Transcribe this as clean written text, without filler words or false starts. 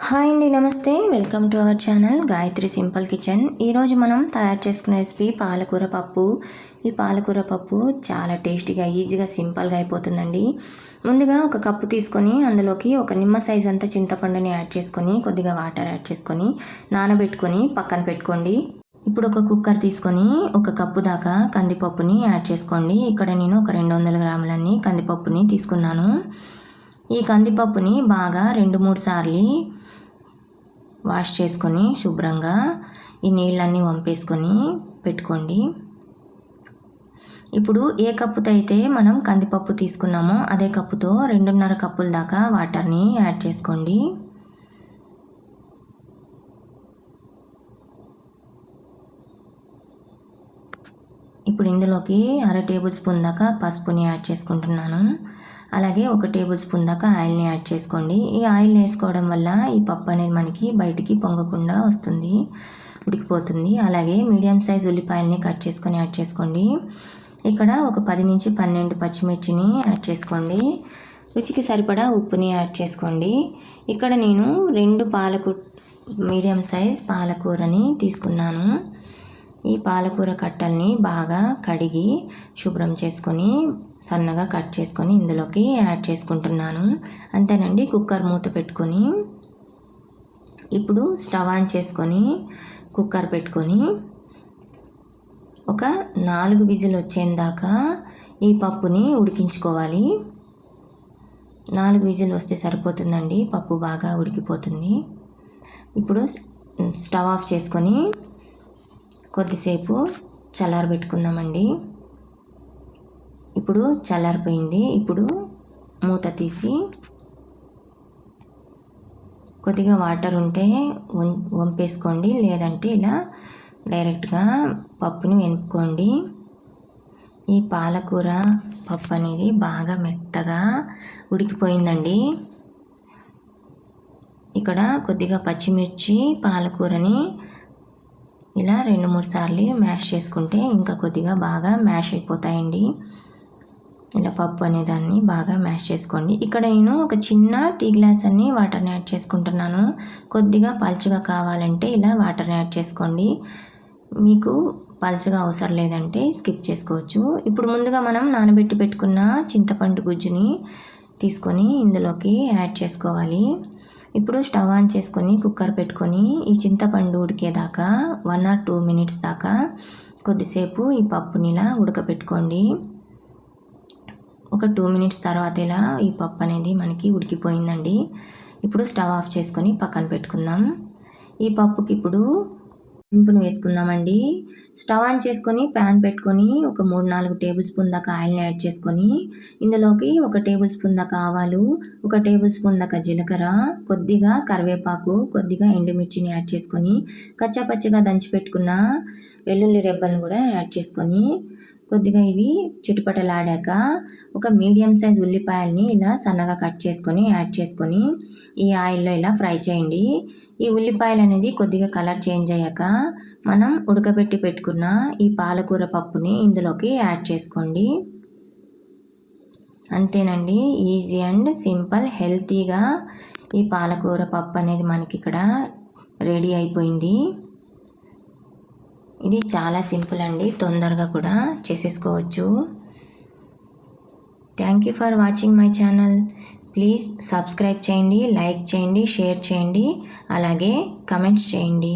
Hi అండి, నమస్తే. Welcome to our channel Gayatri simple kitchen. ఈరోజు మనం తయారు చేసుకునే రెసిపీ పాలకూర పప్పు. ఈ పాలకూర పప్పు చాలా టేస్టీగా, ఈజీగా, సింపుల్గా అయిపోతుందండి. ముందుగా ఒక కప్పు తీసుకొని అందులోకి ఒక నిమ్మ సైజ్ అంతా చింతపండుని యాడ్ చేసుకొని కొద్దిగా వాటర్ యాడ్ చేసుకొని నానబెట్టుకొని పక్కన పెట్టుకోండి. ఇప్పుడు ఒక కుక్కర్ తీసుకొని ఒక కప్పు దాకా కందిపప్పుని యాడ్ చేసుకోండి. ఇక్కడ నేను ఒక 200 గ్రాములన్నీ కందిపప్పుని తీసుకున్నాను. ఈ కందిపప్పుని బాగా 2-3 సార్లు వాష్ చేసుకొని శుభ్రంగా ఈ నీళ్ళన్నీ వంపేసుకొని పెట్టుకోండి. ఇప్పుడు ఏ కప్పుతో అయితే మనం కందిపప్పు తీసుకున్నామో అదే కప్పుతో 2.5 కప్పుల దాకా వాటర్ని యాడ్ చేసుకోండి. ఇప్పుడు ఇందులోకి 1/2 టేబుల్ స్పూన్ దాకా పసుపుని యాడ్ చేసుకుంటున్నాను. అలాగే 1 టేబుల్ స్పూన్ దాకా ఆయిల్ని యాడ్ చేసుకోండి. ఈ ఆయిల్ వేసుకోవడం వల్ల ఈ పప్పు అనేది మనకి బయటికి పొంగకుండా వస్తుంది, ఉడికిపోతుంది. అలాగే మీడియం సైజ్ ఉల్లిపాయలని కట్ చేసుకొని యాడ్ చేసుకోండి. ఇక్కడ ఒక 10-12 పచ్చిమిర్చిని యాడ్ చేసుకోండి. రుచికి సరిపడా ఉప్పుని యాడ్ చేసుకోండి. ఇక్కడ నేను 2 మీడియం సైజ్ పాలకూరని తీసుకున్నాను. ఈ పాలకూర కట్టల్ని బాగా కడిగి శుభ్రం చేసుకొని సన్నగా కట్ చేసుకొని ఇందులోకి యాడ్ చేసుకుంటున్నాను. అంతేనండి. కుక్కర్ మూత పెట్టుకొని ఇప్పుడు స్టవ్ ఆన్ చేసుకొని కుక్కర్ పెట్టుకొని ఒక 4 విజిల్ వచ్చేదాకా ఈ పప్పుని ఉడికించుకోవాలి. 4 విజిల్ వస్తే సరిపోతుందండి, పప్పు బాగా ఉడికిపోతుంది. ఇప్పుడు స్టవ్ ఆఫ్ చేసుకొని కొద్దిసేపు చల్లారబెట్టుకుందామండి. ఇప్పుడు చల్లారిపోయింది. ఇప్పుడు మూత తీసి కొద్దిగా వాటర్ ఉంటే వంపేసుకోండి, లేదంటే ఇలా డైరెక్ట్గా పప్పుని వెనుక్కోండి. ఈ పాలకూర పప్పు అనేది బాగా మెత్తగా ఉడికిపోయిందండి. ఇక్కడ కొద్దిగా పచ్చిమిర్చి పాలకూరని ఇలా 2-3 సార్లు మ్యాష్ చేసుకుంటే ఇంకా కొద్దిగా బాగా మ్యాష్ అయిపోతాయండి. ఇలా పప్పు అనేదాన్ని బాగా మ్యాష్ చేసుకోండి. ఇక్కడ నేను ఒక చిన్న టీ గ్లాస్ అన్ని వాటర్ని యాడ్ చేసుకుంటున్నాను. కొద్దిగా పల్చగా కావాలంటే ఇలా వాటర్ని యాడ్ చేసుకోండి. మీకు పల్చగా అవసరం లేదంటే స్కిప్ చేసుకోవచ్చు. ఇప్పుడు ముందుగా మనం నానబెట్టి పెట్టుకున్న చింతపండు గుజ్జుని తీసుకొని ఇందులోకి యాడ్ చేసుకోవాలి. ఇప్పుడు స్టవ్ ఆన్ చేసుకొని కుక్కర్ పెట్టుకొని ఈ చింతపండు ఉడికేదాకా 1 or 2 minutes దాకా కొద్దిసేపు ఈ పప్పుని ఇలా ఉడకపెట్టుకోండి. ఒక 2 minutes తర్వాత ఇలా ఈ పప్పు అనేది మనకి ఉడికిపోయిందండి. ఇప్పుడు స్టవ్ ఆఫ్ చేసుకొని పక్కన పెట్టుకుందాం. ఈ పప్పుకి ఇప్పుడు తాలింపుని వేసుకుందామండి. స్టవ్ ఆన్ చేసుకొని ప్యాన్ పెట్టుకొని ఒక 3-4 టేబుల్ స్పూన్ దాకా ఆయిల్ని యాడ్ చేసుకొని ఇందులోకి 1 టేబుల్ స్పూన్ దాకా ఆవాలు, 1 టేబుల్ స్పూన్ దాకా జీలకర్ర, కొద్దిగా కరివేపాకు, కొద్దిగా ఎండుమిర్చిని యాడ్ చేసుకొని కచ్చాపచ్చిగా దంచి పెట్టుకున్న వెల్లుల్లి రెబ్బలను కూడా యాడ్ చేసుకొని కొద్దిగా ఇవి చిటుపటలాడాక ఒక మీడియం సైజ్ ఉల్లిపాయల్ని ఇలా సన్నగా కట్ చేసుకొని యాడ్ చేసుకొని ఈ ఆయిల్లో ఇలా ఫ్రై చేయండి. ఈ ఉల్లిపాయలు అనేది కొద్దిగా కలర్ చేంజ్ అయ్యాక మనం ఉడకబెట్టి పెట్టుకున్న ఈ పాలకూర పప్పుని ఇందులోకి యాడ్ చేసుకోండి. అంతేనండి, ఈజీ అండ్ సింపుల్ హెల్తీగా ఈ పాలకూర పప్పు అనేది మనకి ఇక్కడ రెడీ అయిపోయింది. ఇది చాలా సింపుల్ అండి, తొందరగా కూడా చేసేసుకోవచ్చు. Thank you for watching my channel. Please subscribe చేయండి, లైక్ చేయండి, షేర్ చేయండి, అలాగే కమెంట్స్ చేయండి.